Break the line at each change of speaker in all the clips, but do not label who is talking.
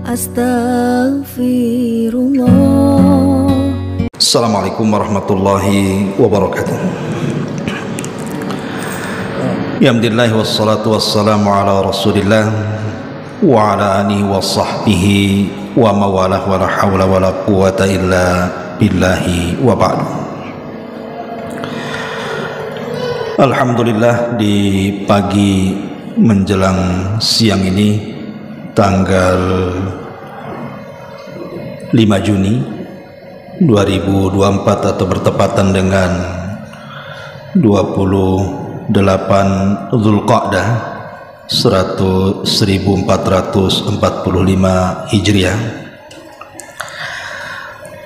Astaghfirullah.
Assalamualaikum warahmatullahi wabarakatuh. Alhamdulillah wassalatu wassalamu ala rasulillah wa ala alihi wa sahbihi wa mawalah wa la hawla wa la quwata illa billahi wa ba'du. Alhamdulillah, di pagi menjelang siang ini tanggal 5 Juni 2024 atau bertepatan dengan 28 Dzulqa'dah 1445 Hijriah.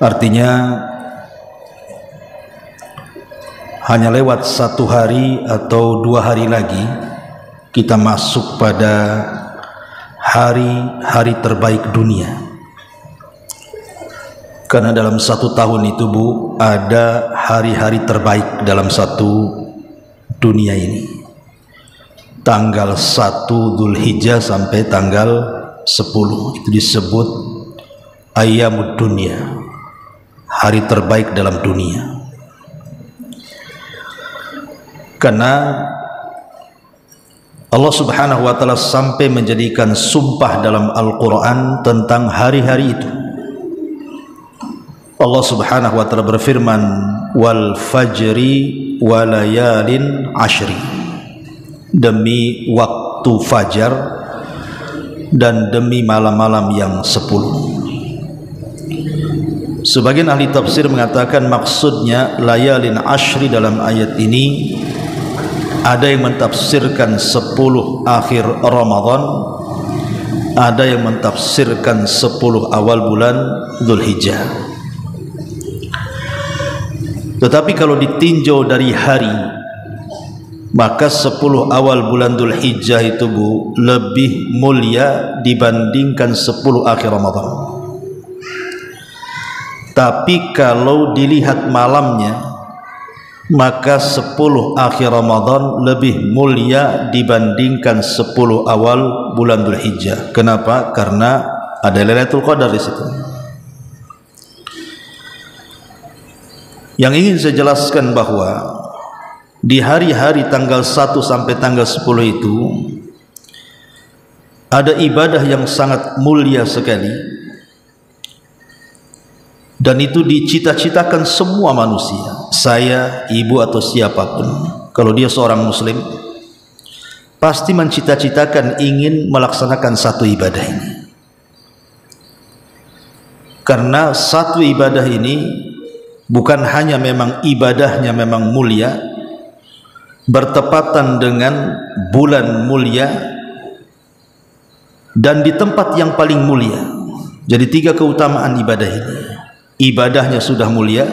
Artinya hanya lewat 1 hari atau 2 hari lagi kita masuk pada hari-hari terbaik dunia. Karena dalam 1 tahun itu, Bu, ada hari-hari terbaik dalam 1 dunia ini. Tanggal 1 Dzulhijjah sampai tanggal 10 itu disebut Ayyamud Dunya, hari terbaik dalam dunia. Karena Allah Subhanahu wa ta'ala sampai menjadikan sumpah dalam Al-Quran tentang hari-hari itu. Allah Subhanahu wa ta'ala berfirman, wal fajri walayalin ashri, demi waktu fajar dan demi malam-malam yang 10. Sebagian ahli tafsir mengatakan maksudnya layalin ashri dalam ayat ini, ada yang mentafsirkan 10 akhir Ramadan, ada yang mentafsirkan 10 awal bulan Dzulhijjah. Tetapi kalau ditinjau dari hari, maka 10 awal bulan Dzulhijjah itu, Bu, lebih mulia dibandingkan 10 akhir Ramadan. Tapi kalau dilihat malamnya, maka 10 akhir Ramadan lebih mulia dibandingkan 10 awal bulan Dzulhijjah. Kenapa? Karena ada Lailatul Qadar di situ. Yang ingin saya jelaskan bahwa di hari-hari tanggal 1 sampai tanggal 10 itu ada ibadah yang sangat mulia sekali. Dan itu dicita-citakan semua manusia, saya, ibu atau siapapun, kalau dia seorang muslim, pasti mencita-citakan ingin melaksanakan satu ibadah ini. Karena satu ibadah ini bukan hanya memang ibadahnya memang mulia, bertepatan dengan bulan mulia, dan di tempat yang paling mulia. Jadi 3 keutamaan ibadah ini. Ibadahnya sudah mulia,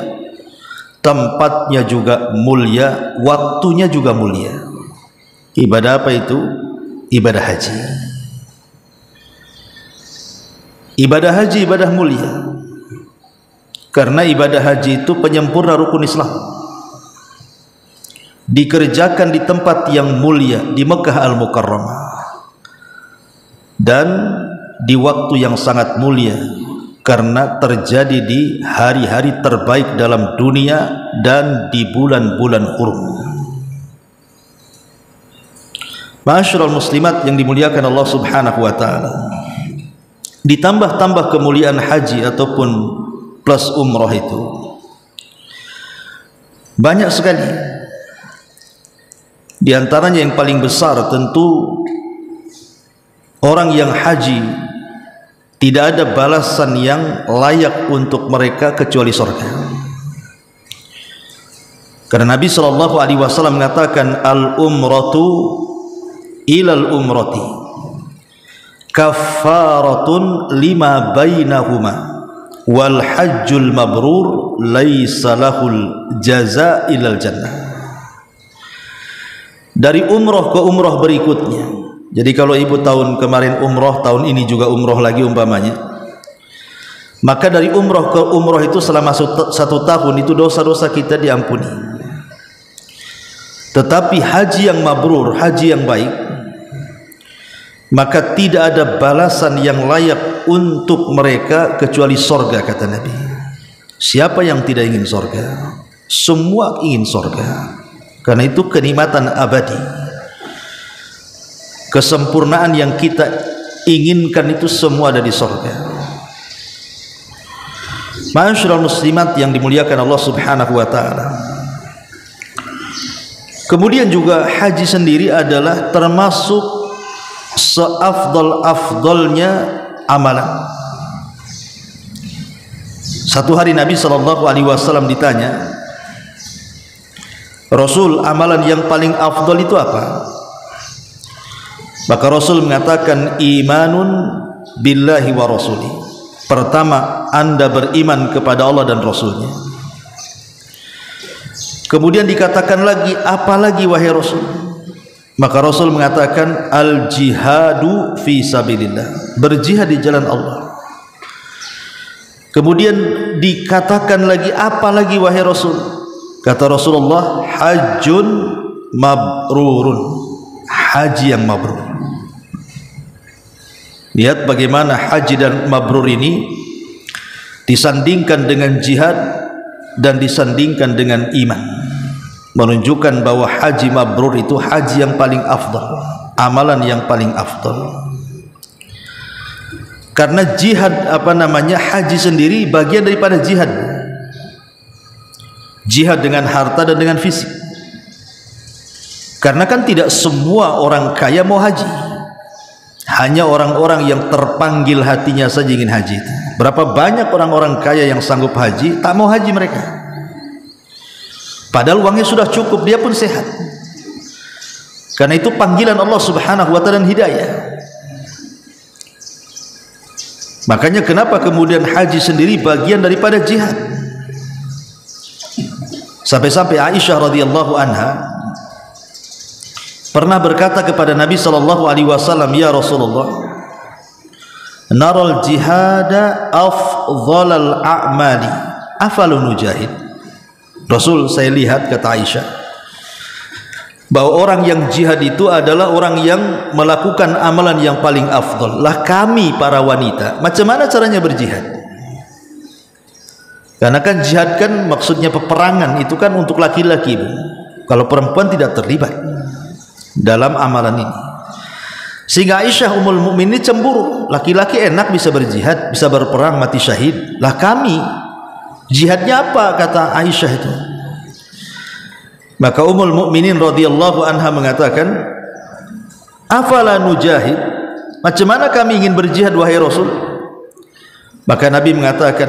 tempatnya juga mulia, waktunya juga mulia. Ibadah apa itu? Ibadah haji. Ibadah haji ibadah mulia, karena ibadah haji itu penyempurna rukun Islam, dikerjakan di tempat yang mulia, di Mekah Al-Mukarramah, dan di waktu yang sangat mulia, karena terjadi di hari-hari terbaik dalam dunia dan di bulan-bulan hurum. Ma'asyiral muslimat yang dimuliakan Allah Subhanahu wa ta'ala, ditambah-tambah kemuliaan haji ataupun plus umrah itu banyak sekali. Di antaranya yang paling besar tentu orang yang haji tidak ada balasan yang layak untuk mereka kecuali surga. Karena Nabi sallallahu alaihi wasallam mengatakan, al umratu ilal umrati kaffaratun lima bainahuma wal hajjul mabrur laisa lahul jaza ilal jannah. Dari umrah ke umrah berikutnya. Jadi kalau ibu tahun kemarin umroh, tahun ini juga umroh lagi umpamanya, maka dari umroh ke umroh itu selama 1 tahun itu dosa-dosa kita diampuni. Tetapi haji yang mabrur, haji yang baik, maka tidak ada balasan yang layak untuk mereka kecuali sorga, kata Nabi. Siapa yang tidak ingin sorga? Semua ingin sorga, karena itu kenikmatan abadi, kesempurnaan yang kita inginkan itu semua ada di sorga. Ma'asyiral muslimat yang dimuliakan Allah Subhanahu wa taala. Kemudian juga haji sendiri adalah termasuk seafdal-afdalnya amalan. Satu hari Nabi SAW ditanya, Rasul, amalan yang paling afdal itu apa? Maka Rasul mengatakan, imanun billahi wa rasuli. Pertama, Anda beriman kepada Allah dan Rasulnya. Kemudian dikatakan lagi, apalagi wahai Rasul? Maka Rasul mengatakan, al jihadu fi sabilillah, berjihad di jalan Allah. Kemudian dikatakan lagi, apalagi wahai Rasul? Kata Rasulullah, hajjun mabrurun, haji yang mabrur. Lihat bagaimana haji dan mabrur ini disandingkan dengan jihad dan disandingkan dengan iman, menunjukkan bahwa haji mabrur itu haji yang paling afdal, amalan yang paling afdal. Karena jihad haji sendiri bagian daripada jihad, jihad dengan harta dan dengan fisik. Karena kan tidak semua orang kaya mau haji, hanya orang-orang yang terpanggil hatinya saja ingin haji. Berapa banyak orang-orang kaya yang sanggup haji, tak mau haji mereka, padahal uangnya sudah cukup, dia pun sehat. Karena itu panggilan Allah Subhanahu wa ta'ala dan hidayah. Makanya kenapa kemudian haji sendiri bagian daripada jihad. Sampai-sampai Aisyah radhiyallahu anha pernah berkata kepada Nabi SAW, ya Rasulullah, naral jihada afdhalal a'mali afalu nujahid. Rasul, saya lihat, kata Aisyah, bahwa orang yang jihad itu adalah orang yang melakukan amalan yang paling afdal. Lah kami para wanita, macam mana caranya berjihad? Karena kan jihad kan maksudnya peperangan, itu kan untuk laki-laki, Bu. Kalau perempuan tidak terlibat dalam amalan ini. Sehingga Aisyah Ummul Mukminin cemburu, laki-laki enak bisa berjihad, bisa berperang, mati syahid. Lah kami jihadnya apa, kata Aisyah itu. Maka Ummul Mukminin radhiyallahu anha mengatakan, afala nujahid, macam mana kami ingin berjihad wahai Rasul? Maka Nabi mengatakan,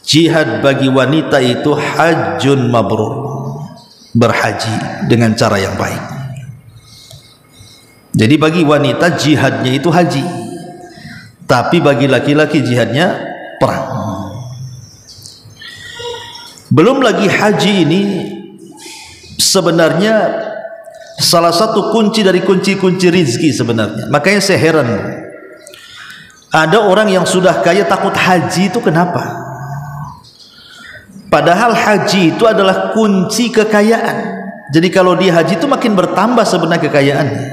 jihad bagi wanita itu hajjun mabrur, berhaji dengan cara yang baik. Jadi bagi wanita jihadnya itu haji, tapi bagi laki-laki jihadnya perang. Belum lagi haji ini sebenarnya salah satu kunci dari kunci-kunci rizki sebenarnya. Makanya saya heran, ada orang yang sudah kaya takut haji, itu kenapa? Padahal haji itu adalah kunci kekayaan. Jadi kalau dia haji itu makin bertambah sebenarnya kekayaannya.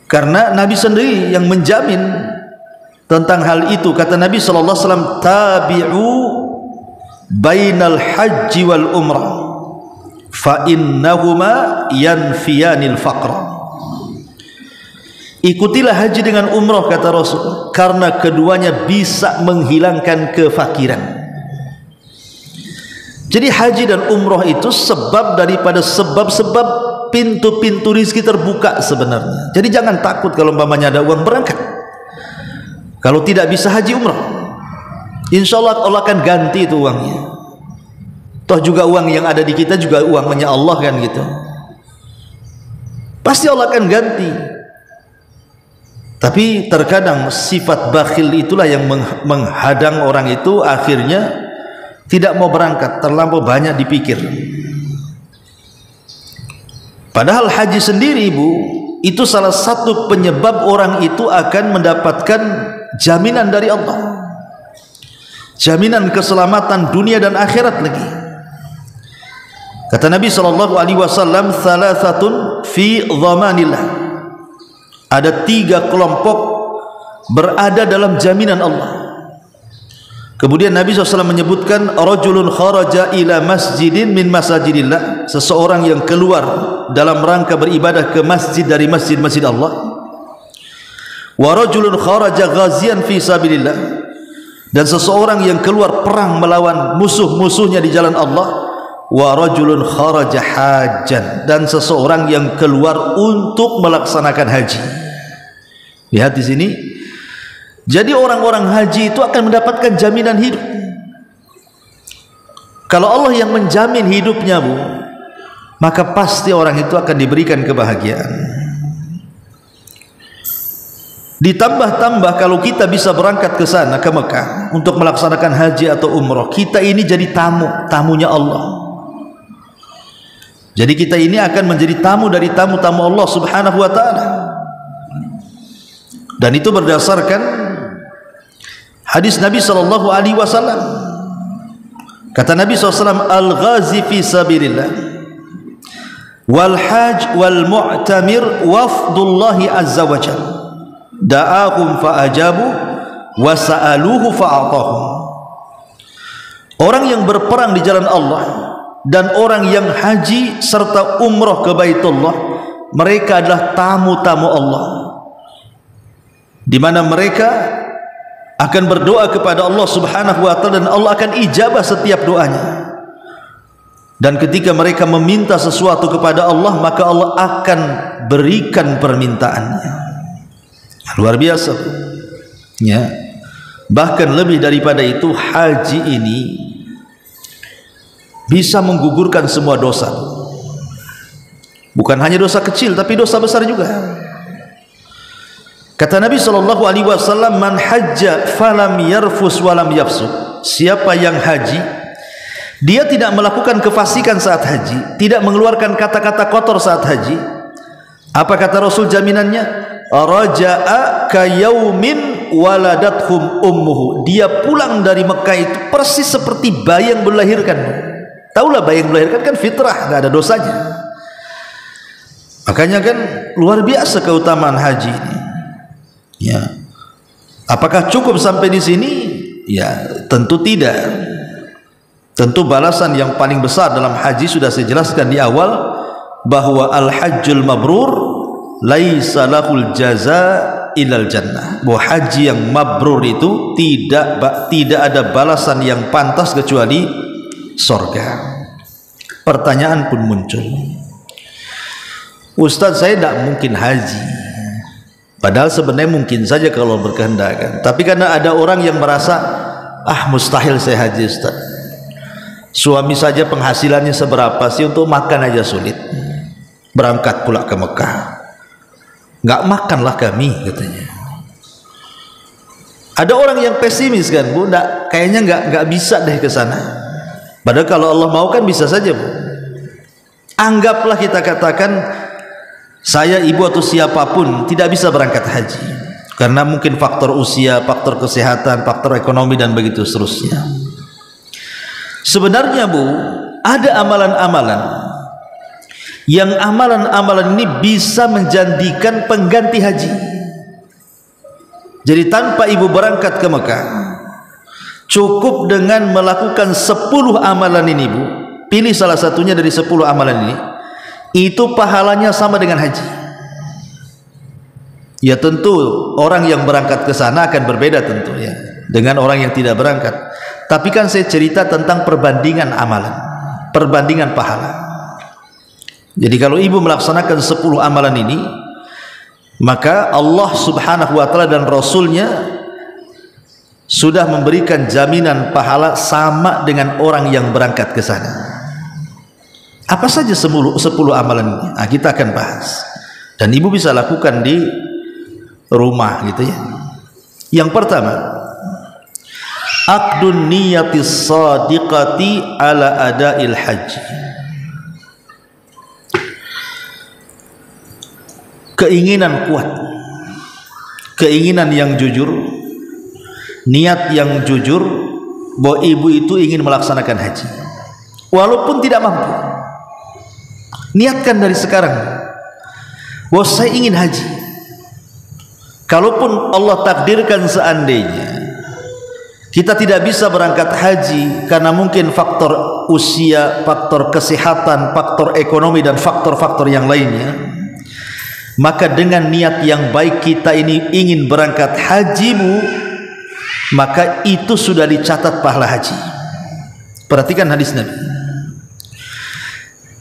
Karena Nabi sendiri yang menjamin tentang hal itu. Kata Nabi SAW, tabi'u bainal haji wal umrah fa innahuma yanfiyanil faqra. Ikutilah haji dengan umrah, kata Rasul, karena keduanya bisa menghilangkan kefakiran. Jadi haji dan umrah itu sebab daripada sebab-sebab pintu-pintu rizki terbuka sebenarnya. Jadi jangan takut kalau umpamanya ada uang, berangkat. Kalau tidak bisa haji umrah, insya Allah Allah akan ganti itu uangnya. Toh juga uang yang ada di kita juga uangnya Allah kan gitu. Pasti Allah akan ganti. Tapi terkadang sifat bakhil itulah yang menghadang orang itu, akhirnya tidak mau berangkat, terlampau banyak dipikir. Padahal haji sendiri, Ibu, itu salah satu penyebab orang itu akan mendapatkan jaminan dari Allah, jaminan keselamatan dunia dan akhirat lagi. Kata Nabi SAW, thalathatun fi dhamanillah, ada 3 kelompok berada dalam jaminan Allah. Kemudian Nabi SAW menyebutkan rajulun kharaja ila masjidin min masajidillah, seseorang yang keluar dalam rangka beribadah ke masjid dari masjid-masjid Allah. Wa rajulun kharaja ghazian fi sabilillah, dan seseorang yang keluar perang melawan musuh-musuhnya di jalan Allah. Wa rajulun kharaja hajjan, dan seseorang yang keluar untuk melaksanakan haji. Lihat di sini. Jadi orang-orang haji itu akan mendapatkan jaminan hidup. Kalau Allah yang menjamin hidupnya, Bu, maka pasti orang itu akan diberikan kebahagiaan. Ditambah-tambah kalau kita bisa berangkat ke sana, ke Mekah, untuk melaksanakan haji atau umrah, kita ini jadi tamunya Allah. Jadi kita ini akan menjadi tamu dari tamu-tamu Allah Subhanahu wa ta'ala. Dan itu berdasarkan hadis Nabi sallallahu alaihi wasallam. Kata Nabi SAW, al-ghazi fi sabilillah wal hajj wal mu'tamir wafdullahi azza wa jalla da'ahum fa ajabu wa sa'aluhu fa a'tahum. Orang yang berperang di jalan Allah dan orang yang haji serta umrah ke Baitullah, mereka adalah tamu-tamu Allah, di mana mereka akan berdoa kepada Allah Subhanahu wa ta'ala dan Allah akan ijabah setiap doanya. Dan ketika mereka meminta sesuatu kepada Allah, maka Allah akan berikan permintaannya. Luar biasa ya. Bahkan lebih daripada itu, haji ini bisa menggugurkan semua dosa. Bukan hanya dosa kecil, tapi dosa besar juga. Kata Nabi sallallahu alaihi wasallam, man hajja falam yarfus walam yafsuq. Siapa yang haji, dia tidak melakukan kefasikan saat haji, tidak mengeluarkan kata-kata kotor saat haji. Apa kata Rasul jaminannya? Raja'a kayaumin waladathum ummuhu. Dia pulang dari Mekah itu persis seperti bayi yang melahirkan. Taulah bayi yang melahirkan kan fitrah, enggak ada dosanya. Makanya kan luar biasa keutamaan haji ini. Ya, apakah cukup sampai di sini? Ya, tentu tidak. Tentu balasan yang paling besar dalam haji sudah saya jelaskan di awal, bahwa al-hajjul mabrur laisa lahul jaza ilal jannah. Bahwa haji yang mabrur itu tidak ada balasan yang pantas kecuali surga. Pertanyaan pun muncul, Ustaz, saya tidak mungkin haji. Padahal sebenarnya mungkin saja kalau berkehendak. Tapi karena ada orang yang merasa, mustahil saya haji, Ustaz. Suami saja penghasilannya seberapa sih, untuk makan aja sulit. Berangkat pula ke Mekah, nggak makanlah kami, katanya. Ada orang yang pesimis kan, Bu, kayaknya nggak bisa deh ke sana. Padahal kalau Allah mau kan bisa saja, Bu. Anggaplah kita katakan saya, ibu atau siapapun tidak bisa berangkat haji karena mungkin faktor usia, faktor kesehatan, faktor ekonomi dan begitu seterusnya. Sebenarnya, Bu, ada amalan-amalan yang amalan-amalan ini bisa menjadikan pengganti haji. Jadi tanpa ibu berangkat ke Mekah, cukup dengan melakukan 10 amalan ini, Bu. Pilih salah satunya dari 10 amalan ini, itu pahalanya sama dengan haji. Ya tentu orang yang berangkat ke sana akan berbeda tentu ya dengan orang yang tidak berangkat. Tapi kan saya cerita tentang perbandingan amalan, perbandingan pahala. Jadi kalau ibu melaksanakan 10 amalan ini, maka Allah Subhanahu wa ta'ala dan Rasulnya sudah memberikan jaminan pahala sama dengan orang yang berangkat ke sana. Apa saja 10 amalan ini? Kita akan bahas. Dan ibu bisa lakukan di rumah gitu ya. Yang pertama, aqdun niyatis sadiqati ala ada'il haji. Keinginan kuat, keinginan yang jujur, niat yang jujur bahwa ibu itu ingin melaksanakan haji walaupun tidak mampu. Niatkan dari sekarang bahwa saya ingin haji. kalaupun Allah takdirkan seandainya kita tidak bisa berangkat haji karena mungkin faktor usia, faktor kesehatan, faktor ekonomi dan faktor-faktor yang lainnya, maka dengan niat yang baik kita ini ingin berangkat haji, maka itu sudah dicatat pahala haji. Perhatikan hadis Nabi.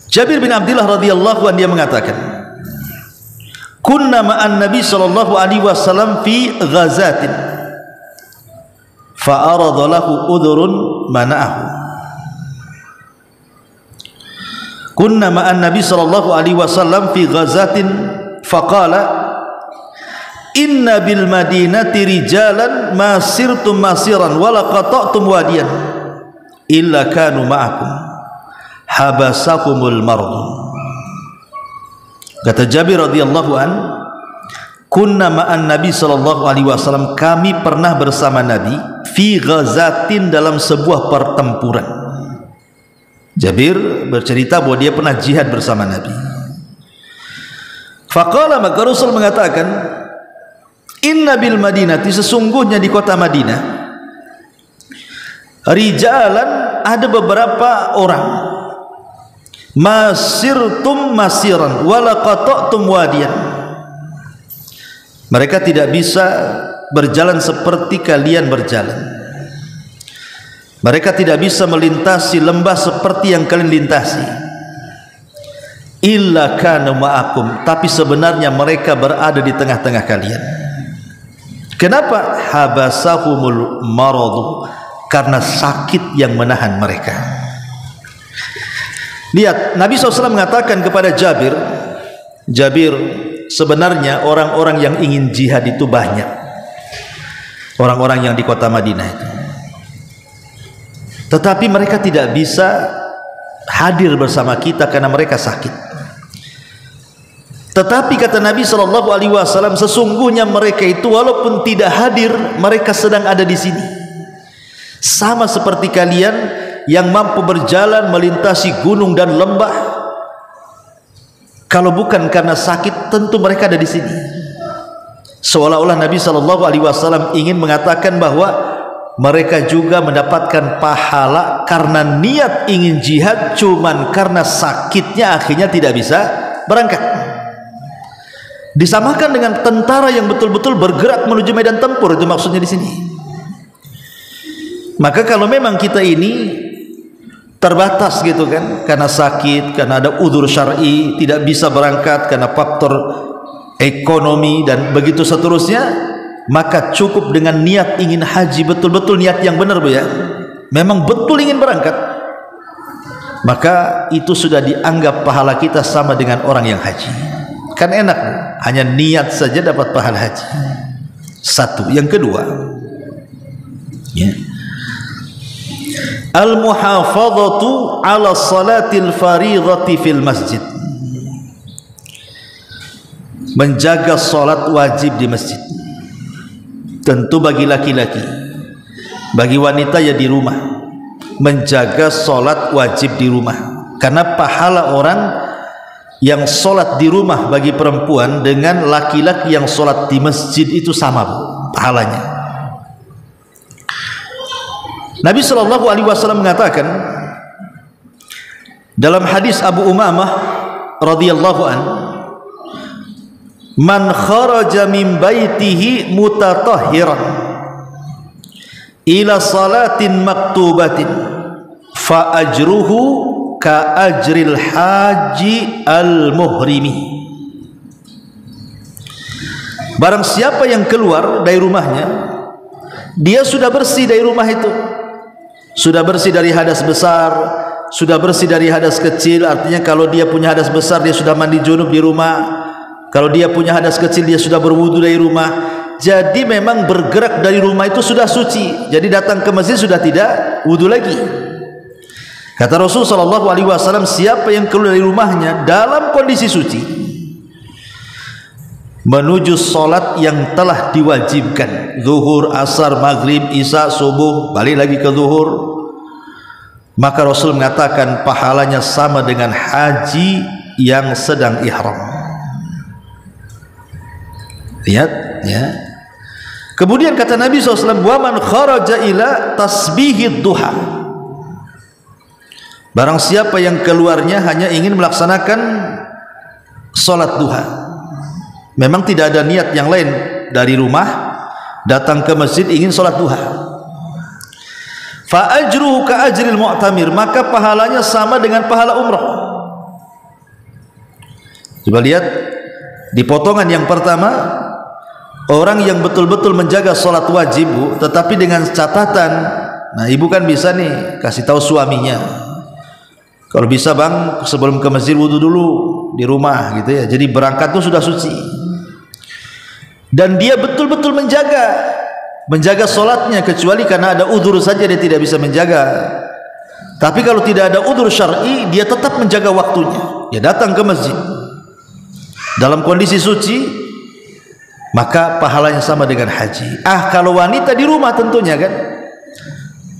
Jabir bin Abdullah radhiyallahu anhu dia mengatakan, kunna ma'an Nabi sallallahu alaihi wasallam fi ghazatin fa arada lahu udhrun mana'ahu. Kunna ma'an Nabi sallallahu alaihi wasallam fi ghazatin faqala inna bil madinati rijalan ma sirtum masiran wala qata'tum wadiyan illa kanu ma'akum habasakumul mardu. Kata Jabir radhiyallahu an, kunna ma'an Nabi sallallahu alaihi wasallam, kami pernah bersama Nabi fi ghazatin, dalam sebuah pertempuran. Jabir bercerita bahwa dia pernah jihad bersama Nabi. Faqala, maka Rasul mengatakan, inna bil madinati, sesungguhnya di kota Madinah, rijalan, ada beberapa orang, masirtum masiran wala qata'tum wadiyan, mereka tidak bisa berjalan seperti kalian berjalan, mereka tidak bisa melintasi lembah seperti yang kalian lintasi, illa kanu ma'akum, tapi sebenarnya mereka berada di tengah-tengah kalian. Kenapa? Habasahumul maradu, karena sakit yang menahan mereka. Lihat, Nabi SAW mengatakan kepada Jabir, Jabir, sebenarnya orang-orang yang ingin jihad itu banyak, orang-orang yang di kota Madinah itu, tetapi mereka tidak bisa hadir bersama kita karena mereka sakit. Tetapi kata Nabi SAW, sesungguhnya mereka itu walaupun tidak hadir, mereka sedang ada di sini, sama seperti kalian yang mampu berjalan melintasi gunung dan lembah. Kalau bukan karena sakit, tentu mereka ada di sini. Seolah-olah Nabi SAW ingin mengatakan bahwa mereka juga mendapatkan pahala karena niat ingin jihad, cuman karena sakitnya akhirnya tidak bisa berangkat. Disamakan dengan tentara yang betul-betul bergerak menuju medan tempur, itu maksudnya di sini. Maka kalau memang kita ini terbatas gitu kan, karena sakit, karena ada udzur syar'i, tidak bisa berangkat karena faktor ekonomi dan begitu seterusnya, maka cukup dengan niat ingin haji, betul-betul niat yang benar, Bu ya, memang betul ingin berangkat, maka itu sudah dianggap pahala kita sama dengan orang yang haji. Kan enak, Bu, hanya niat saja dapat pahala haji. Satu. Yang kedua, ya, al-muhafadhatu ala salatil fariidhati fil masjid, menjaga salat wajib di masjid. Tentu bagi laki-laki, bagi wanita ya di rumah, menjaga salat wajib di rumah, karena pahala orang yang salat di rumah bagi perempuan dengan laki-laki yang salat di masjid itu sama, Bu, pahalanya. Nabi SAW mengatakan dalam hadis Abu Umamah radhiyallahu an, man kharaja min baitihi mutatahhiran ila salatin maktubatin fa ajruhu ka ajril haji al muhrimi. Barang siapa yang keluar dari rumahnya, dia sudah bersih dari rumah itu, sudah bersih dari hadas besar, sudah bersih dari hadas kecil. Artinya kalau dia punya hadas besar, dia sudah mandi junub di rumah. Kalau dia punya hadas kecil, dia sudah berwudu dari rumah. Jadi memang bergerak dari rumah itu sudah suci. Jadi datang ke masjid sudah tidak wudu lagi. Kata Rasul SAW, siapa yang keluar dari rumahnya dalam kondisi suci menuju solat yang telah diwajibkan, zuhur, asar, maghrib, isya, subuh, balik lagi ke zuhur, maka Rasul mengatakan pahalanya sama dengan haji yang sedang ihram. Lihat ya, Kemudian kata Nabi SAW, wa man kharaja ila tasbihid duha, barang siapa yang keluarnya hanya ingin melaksanakan salat duha, memang tidak ada niat yang lain dari rumah datang ke masjid ingin salat duha, fa ajruhu ka ajril mu'tamir, maka pahalanya sama dengan pahala umrah. Coba lihat di potongan yang pertama, orang yang betul-betul menjaga sholat wajib, Bu, tetapi dengan catatan, nah ibu kan bisa nih kasih tahu suaminya, kalau bisa bang sebelum ke masjid wudu dulu di rumah gitu ya, jadi berangkat tuh sudah suci, dan dia betul-betul menjaga sholatnya, kecuali karena ada udzur saja dia tidak bisa menjaga. Tapi kalau tidak ada udzur syar'i, dia tetap menjaga waktunya, dia datang ke masjid dalam kondisi suci, maka pahalanya sama dengan haji. Kalau wanita di rumah tentunya kan,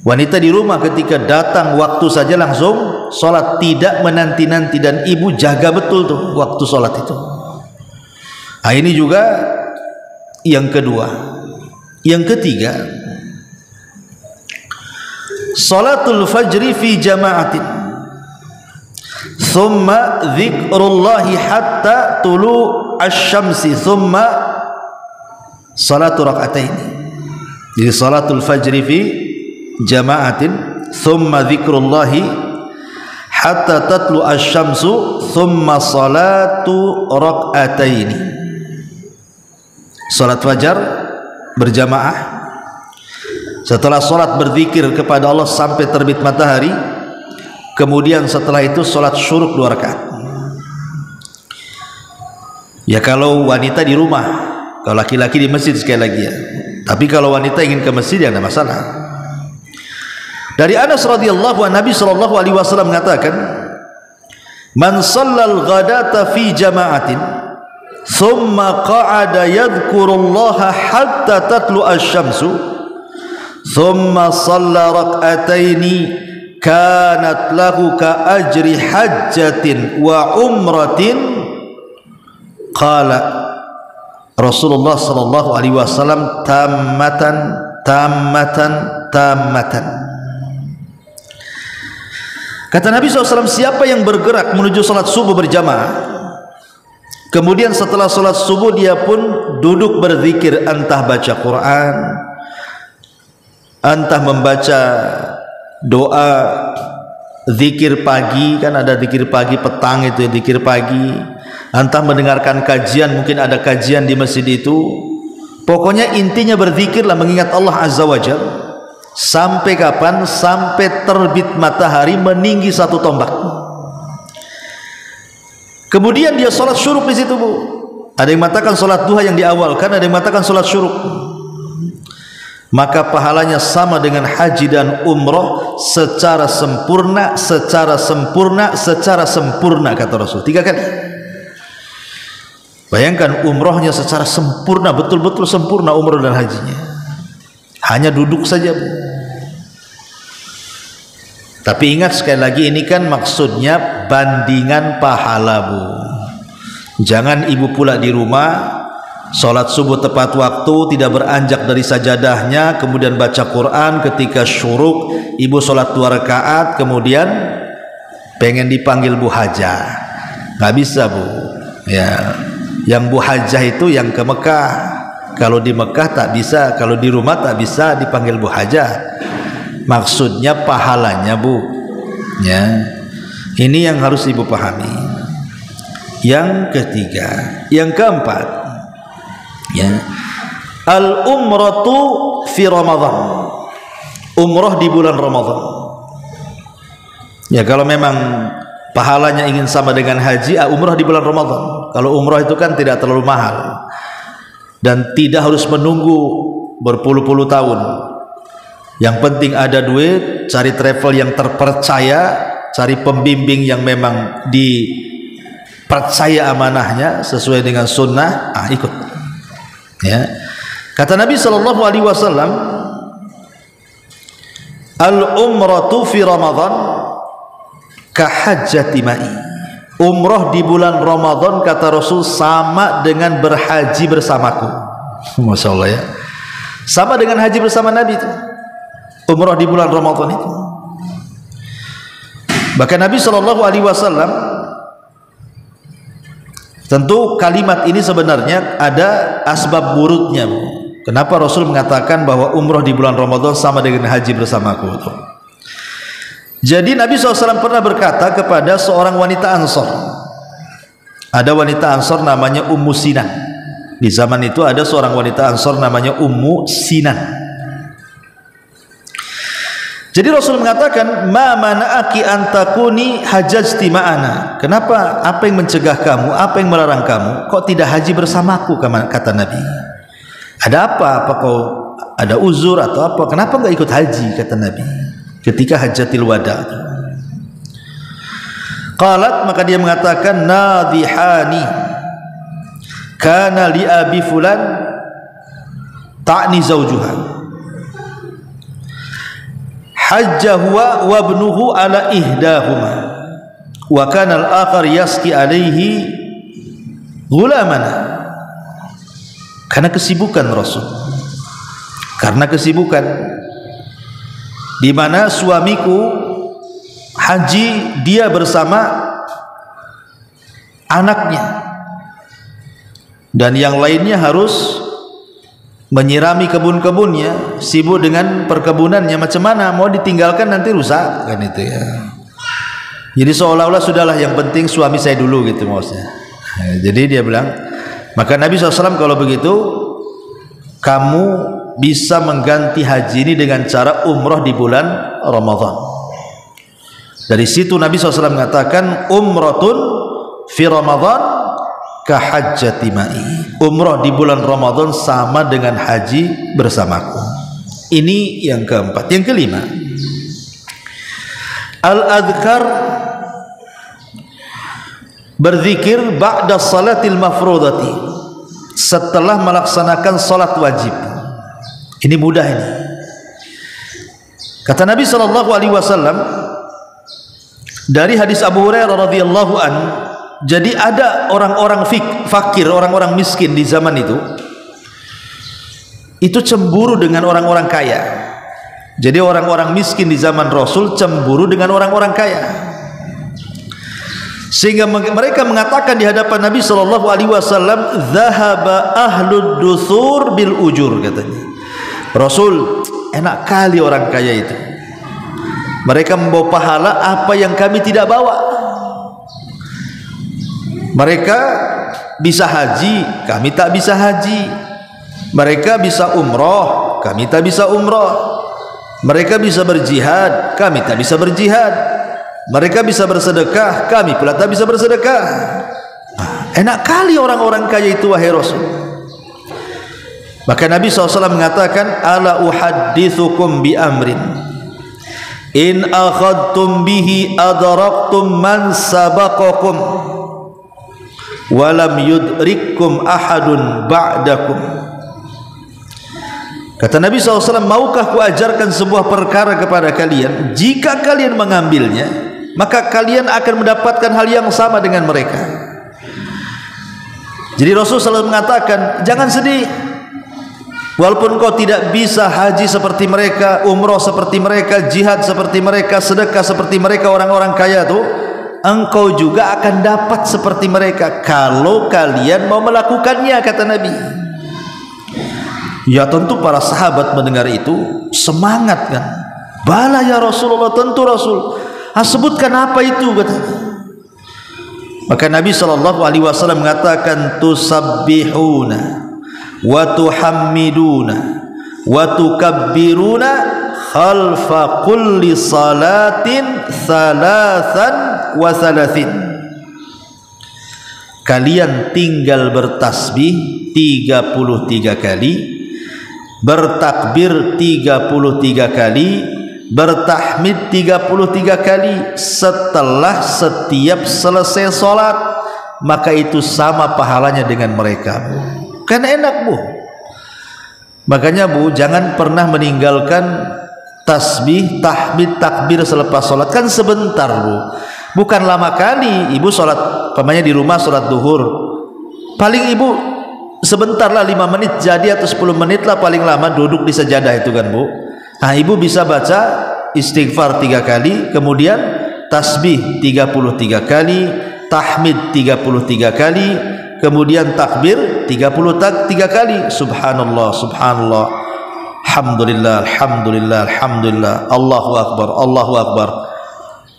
wanita di rumah ketika datang waktu saja langsung sholat, tidak menanti-nanti, dan ibu jaga betul tuh waktu sholat itu. Ini juga yang kedua. Yang ketiga, sholatul fajri fi jama'atin thumma dzikrullahi hatta tulu asy-syamsi thumma salatu rak'atain. Jadi salatul fajri fi jama'atin thumma dzikrullahi hatta tatlu asy-syamsu thumma salatu rak'atain. Salat fajar berjamaah, setelah salat berzikir kepada Allah sampai terbit matahari, kemudian setelah itu salat syuruk 2 rakaat. Ya kalau wanita di rumah, kalau laki-laki di masjid sekali lagi ya. Tapi kalau wanita ingin ke masjid ya tidak masalah. Dari Anas radhiyallahu anhu, Nabi sallallahu alaihi wasallam mengatakan, "Man shallal ghadata fi jama'atin thumma qa'ada yadhkurullaha hatta tatlu asy-syamsu thumma shalla rak'ataini kanat lahu ka ajri hajjatin wa umratin." Qala Rasulullah sallallahu alaihi wasallam, tammatan. Kata Nabi SAW, siapa yang bergerak menuju salat subuh berjamaah, kemudian setelah salat subuh dia pun duduk berzikir, entah baca Quran, entah membaca doa, zikir pagi, kan ada zikir pagi petang itu ya, zikir pagi, entah mendengarkan kajian, mungkin ada kajian di masjid itu, pokoknya intinya berzikirlah, mengingat Allah Azza wa Jalla. Sampai kapan? Sampai terbit matahari meninggi 1 tombak. Kemudian dia sholat syuruk di situ, Bu. Ada yang mengatakan sholat duha yang diawalkan, ada yang mengatakan sholat syuruk. Maka pahalanya sama dengan haji dan umroh secara sempurna, kata Rasul 3 kali. Bayangkan umrohnya secara sempurna, betul-betul sempurna umroh dan hajinya. Hanya duduk saja, Bu. Tapi ingat sekali lagi, ini kan maksudnya bandingan pahala, Bu. Jangan ibu pula di rumah sholat subuh tepat waktu, tidak beranjak dari sajadahnya, kemudian baca Quran, ketika syuruk ibu sholat 2 rakaat, kemudian pengen dipanggil Bu Hajah. Nggak bisa, Bu. Ya, yang Bu Hajah itu yang ke Mekah. Kalau di Mekah tak bisa, kalau di rumah tak bisa dipanggil Bu Hajah. Maksudnya pahalanya, Bu. Ya, ini yang harus ibu pahami. Yang ketiga, yang keempat, ya, al umratu fi Ramadan. Umrah di bulan Ramadan. Ya, kalau memang pahalanya ingin sama dengan haji, umrah di bulan Ramadan. Kalau umrah itu kan tidak terlalu mahal dan tidak harus menunggu berpuluh-puluh tahun. Yang penting ada duit, cari travel yang terpercaya, cari pembimbing yang memang dipercaya amanahnya sesuai dengan sunnah, ikut. Ya, kata Nabi sallallahu alaihi wasallam, al umratu fi Ramadan ka hajjati ma'i. Umrah di bulan Ramadan, kata Rasul, sama dengan berhaji bersamaku. Masya Allah ya. Sama dengan haji bersama Nabi itu, umrah di bulan Ramadan itu. Bahkan Nabi SAW, tentu kalimat ini sebenarnya ada asbab burutnya. Kenapa Rasul mengatakan bahwa umrah di bulan Ramadan sama dengan haji bersamaku itu? Jadi Nabi SAW pernah berkata kepada seorang wanita Ansor. Ada wanita Ansor namanya Ummu Sinan. Di zaman itu ada seorang wanita Ansor namanya Ummu Sinan. Jadi Rasul mengatakan, ma mana'aki antakuni hajjati ma'ana. Kenapa? Apa yang mencegah kamu? Apa yang melarang kamu? Kok tidak haji bersamaku? Kata Nabi. Ada apa? Apa kau ada uzur atau apa? Kenapa enggak ikut haji? Kata Nabi ketika hajjatil wada. Qalat, maka dia mengatakan, nadhihani kana li abi fulan ta'ni zawjuha hajja huwa wa ibnuhu ala ihdahuma wa kana al-akhar yaski alaihi ghulamana. Karena kesibukan Rasul, karena kesibukan di mana suamiku haji, dia bersama anaknya dan yang lainnya harus menyirami kebun-kebunnya, sibuk dengan perkebunannya. Macam mana mau ditinggalkan, nanti rusak kan itu ya. Jadi seolah-olah sudahlah, yang penting suami saya dulu gitu maksudnya. Jadi dia bilang, maka Nabi SAW, kalau begitu kamu bisa mengganti haji ini dengan cara umrah di bulan Ramadan. Dari situ Nabi SAW mengatakan, umratun fi Ramadan ka hajjati ma'i. Umrah di bulan Ramadan sama dengan haji bersamaku. Ini yang keempat. Yang kelima, al-adhkar, berzikir ba'da salatil mafrudati, setelah melaksanakan salat wajib. Ini mudah ini. Kata Nabi SAW dari hadis Abu Hurairah radhiyallahu an, jadi ada orang-orang fakir, orang-orang miskin di zaman itu cemburu dengan orang-orang kaya. Jadi orang-orang miskin di zaman Rasul cemburu dengan orang-orang kaya, sehingga mereka mengatakan di hadapan Nabi SAW, "Dhahaba ahlud duthur bil ujur," katanya. Rasul, enak kali orang kaya itu. Mereka membawa pahala apa yang kami tidak bawa. Mereka bisa haji, kami tak bisa haji. Mereka bisa umroh, kami tak bisa umroh. Mereka bisa berjihad, kami tak bisa berjihad. Mereka bisa bersedekah, kami pula tak bisa bersedekah. Enak kali orang-orang kaya itu, wahai Rasul. Maka Nabi SAW mengatakan, ala uhaddithukum bi amrin in akhadtum bihi adraktum man sabaqakum walam yudrikkum ahadun ba'dakum. Kata Nabi SAW, maukah ku ajarkan sebuah perkara kepada kalian, jika kalian mengambilnya maka kalian akan mendapatkan hal yang sama dengan mereka. Jadi Rasul SAW mengatakan, jangan sedih, walaupun kau tidak bisa haji seperti mereka, umroh seperti mereka, jihad seperti mereka, sedekah seperti mereka, orang-orang kaya itu, engkau juga akan dapat seperti mereka kalau kalian mau melakukannya, kata Nabi. Ya tentu para sahabat mendengar itu semangat kan. Bala ya Rasulullah, tentu Rasul. Sebutkan apa itu, katanya. Maka Nabi SAW mengatakan, tusabbihuna wa tuhammiduna wa tukabbiruna khalfa kulli salatin thalathan wa thalathin. Kalian tinggal bertasbih 33 kali, bertakbir 33 kali, bertahmid 33 kali setelah setiap selesai sholat, maka itu sama pahalanya dengan mereka, Bu. Kan enak, Bu. Makanya, Bu, jangan pernah meninggalkan tasbih, tahmid, takbir selepas sholat. Kan sebentar, Bu. Bukan lama kali. Ibu sholat, pamannya di rumah sholat duhur, paling ibu sebentar lah, 5 menit jadi atau 10 menit lah paling lama duduk di sajadah itu kan Bu. Nah ibu bisa baca istighfar 3 kali, kemudian tasbih 33 kali, tahmid 33 kali, kemudian takbir 33 kali, subhanallah subhanallah, alhamdulillah alhamdulillah alhamdulillah, Allahu akbar Allahu akbar.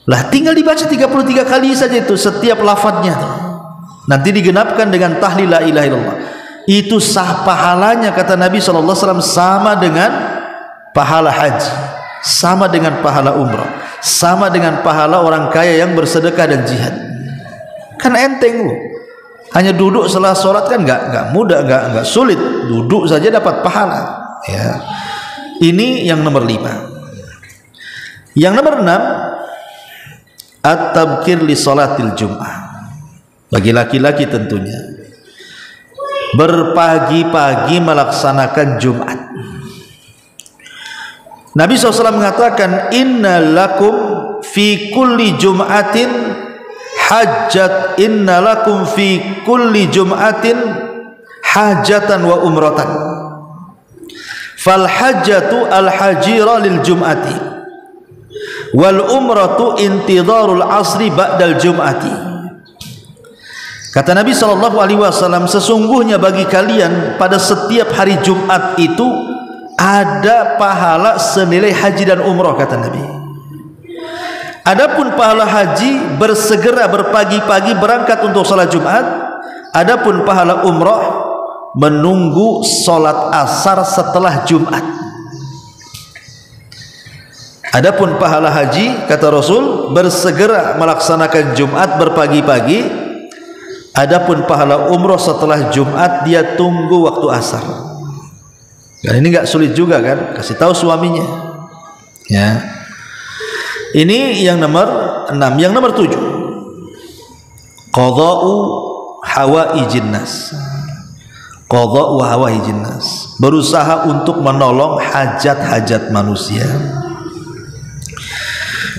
Lah tinggal dibaca 33 kali saja itu setiap lafadznya. Nanti digenapkan dengan tahlil la ilaha illallah. Itu sah pahalanya kata Nabi SAW sama dengan pahala haji, sama dengan pahala umrah, sama dengan pahala orang kaya yang bersedekah dan jihad. Kan enteng Bu. Hanya duduk setelah sholat kan enggak mudah, enggak sulit. Duduk saja dapat pahala. Ya. Ini yang nomor 5. Yang nomor 6, at-tabkir li salatil jum'ah. Bagi laki-laki tentunya berpagi-pagi melaksanakan Jumat. Nabi SAW mengatakan, inna lakum fi kulli jum'atin hajat, inna lakum fi kulli jum'atin hajatan wa umratan, fal hajjatu al hajira lil jum'ati wal umratu intidharul asri ba'dal jum'ati. Kata Nabi SAW, sesungguhnya bagi kalian pada setiap hari Jumat itu ada pahala senilai haji dan umrah, kata Nabi. Adapun pahala haji bersegera berpagi-pagi berangkat untuk salat Jumat. Adapun pahala umrah menunggu salat asar setelah Jumat. Adapun pahala haji, kata Rasul, bersegera melaksanakan Jumat berpagi-pagi. Adapun pahala umrah setelah Jumat dia tunggu waktu asar. Dan ini enggak sulit juga kan, kasih tahu suaminya. Ya. Ini yang nomor 6. Yang nomor 7, qada'u hawaijin nas. Qada'u hawaijin nas, berusaha untuk menolong hajat-hajat manusia.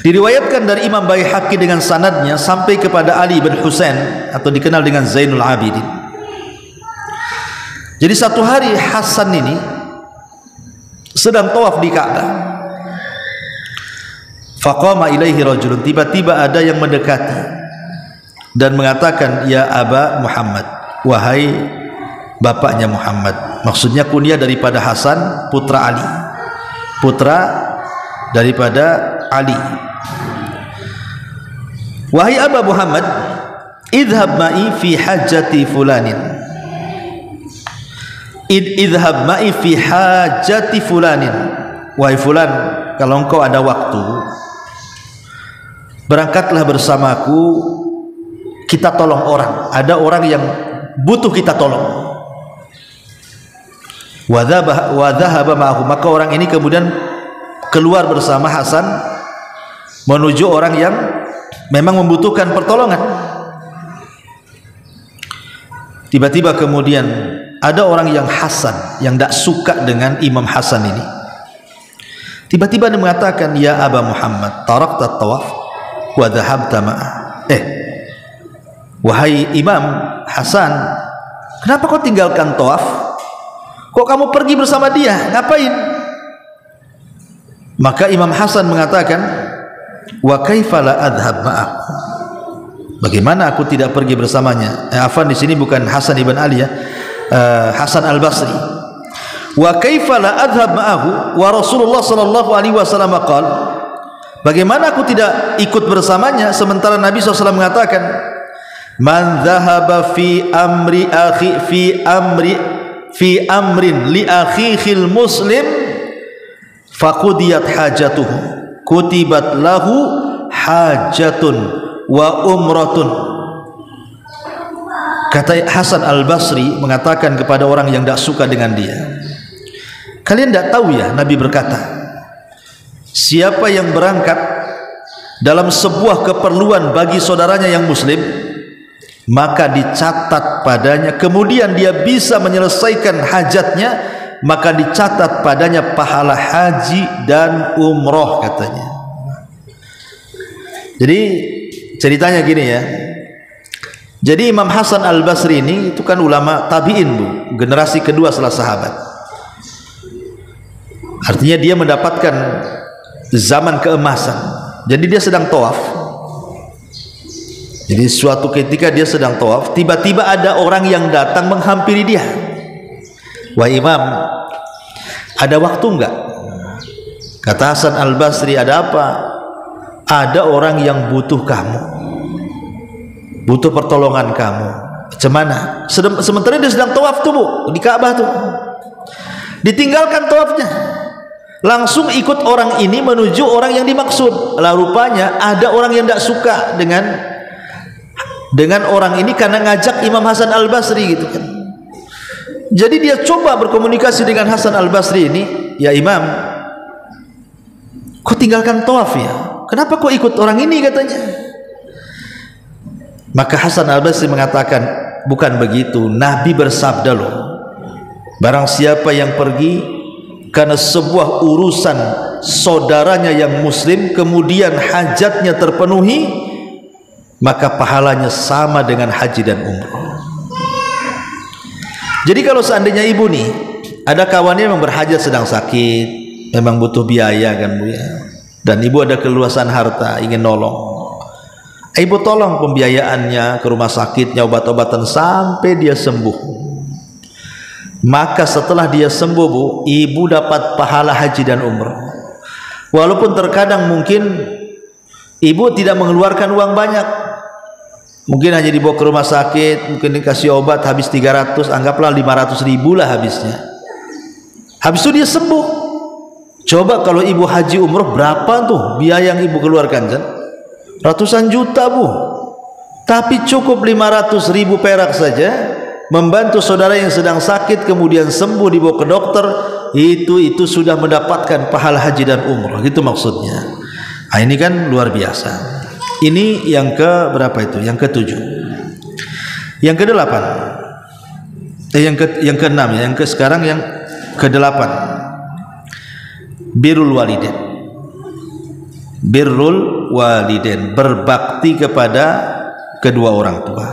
Diriwayatkan dari Imam Baihaqi dengan sanadnya sampai kepada Ali bin Husain atau dikenal dengan Zainul Abidin. Jadi satu hari Hasan ini sedang tawaf di Ka'bah. Faqama ilaihi rajulun, tiba-tiba ada yang mendekati dan mengatakan, ya Aba Muhammad, wahai bapaknya Muhammad. Maksudnya kunyah daripada Hasan putra Ali, putra daripada Ali. Wahai Aba Muhammad, idhab ma'i fi hajati fulanin. Idhab ma'i fi hajati fulanin. Wahai fulan, kalau engkau ada waktu, berangkatlah bersamaku, kita tolong orang. Ada orang yang butuh kita tolong. Wa dhahaba ma'ahu, maka orang ini kemudian keluar bersama Hasan menuju orang yang memang membutuhkan pertolongan. Tiba-tiba kemudian ada orang yang Hasan, yang tidak suka dengan Imam Hasan ini. Tiba-tiba dia mengatakan, ya Aba Muhammad, tarakta tawaf wa dhahabta ma'ah. Wahai Imam Hasan, kenapa kau tinggalkan tawaf? Kok kamu pergi bersama dia? Ngapain? Maka Imam Hasan mengatakan, wa kaifa la adhhab ma'ah, bagaimana aku tidak pergi bersamanya? Afan, di sini bukan Hasan ibn Ali ya, Hasan al-Basri. Wa kaifa la adhhab ma'ahu wa Rasulullah sallallahu alaihi wasallam qala, bagaimana aku tidak ikut bersamanya sementara Nabi SAW mengatakan, man dhahaba fi amri akhi fi amrin li akhihil muslim faqudiyat hajatuhu kutibat lahu hajatun wa umratun. Kata Hasan al-Basri mengatakan kepada orang yang tidak suka dengan dia, kalian tidak tahu ya, Nabi berkata, siapa yang berangkat dalam sebuah keperluan bagi saudaranya yang muslim, maka dicatat padanya, kemudian dia bisa menyelesaikan hajatnya, maka dicatat padanya pahala haji dan umroh, katanya. Jadi ceritanya gini ya, Jadi Imam Hasan Al-Basri ini itu kan ulama tabi'in Bu, generasi kedua setelah sahabat. Artinya dia mendapatkan zaman keemasan. Jadi dia sedang tawaf. Jadi suatu ketika dia sedang tawaf, tiba-tiba ada orang yang datang menghampiri dia. Wah Imam, ada waktu enggak? Kata Hasan Al-Basri, ada apa? Ada orang yang butuh kamu, butuh pertolongan kamu. Cemana? Sementara dia sedang tawaf tuh Bu, di Ka'bah tuh. Ditinggalkan tawafnya, langsung ikut orang ini menuju orang yang dimaksud. Lah rupanya ada orang yang tidak suka dengan orang ini karena ngajak Imam Hasan Al-Basri gitu kan. Jadi dia coba berkomunikasi dengan Hasan Al-Basri ini, ya Imam, kok tinggalkan tawaf ya? Kenapa kok ikut orang ini katanya? Maka Hasan Al-Basri mengatakan, bukan begitu. Nabi bersabda loh, barang siapa yang pergi karena sebuah urusan saudaranya yang muslim, kemudian hajatnya terpenuhi, maka pahalanya sama dengan haji dan umrah. Jadi kalau seandainya ibu nih ada kawannya yang berhajat sedang sakit, memang butuh biaya kan Bu ya, dan ibu ada keluasan harta ingin nolong, ibu tolong pembiayaannya ke rumah sakitnya, obat-obatan sampai dia sembuh. Maka setelah dia sembuh Bu, ibu dapat pahala haji dan umrah. Walaupun terkadang mungkin ibu tidak mengeluarkan uang banyak, mungkin hanya dibawa ke rumah sakit, mungkin dikasih obat habis 300, anggaplah 500.000 lah habisnya. Habis itu dia sembuh. Coba kalau ibu haji umroh, berapa tuh biaya yang ibu keluarkan kan? Ratusan juta Bu. Tapi cukup 500.000 perak saja membantu saudara yang sedang sakit, kemudian sembuh, dibawa ke dokter, itu sudah mendapatkan pahala haji dan umroh. Gitu maksudnya. Nah, ini kan luar biasa. Ini yang ke berapa itu? Yang ke-7. Yang ke-8. Yang ke-6 ya. Sekarang yang ke-8. Birrul walidain. Birrul walidain, berbakti kepada kedua orang tua.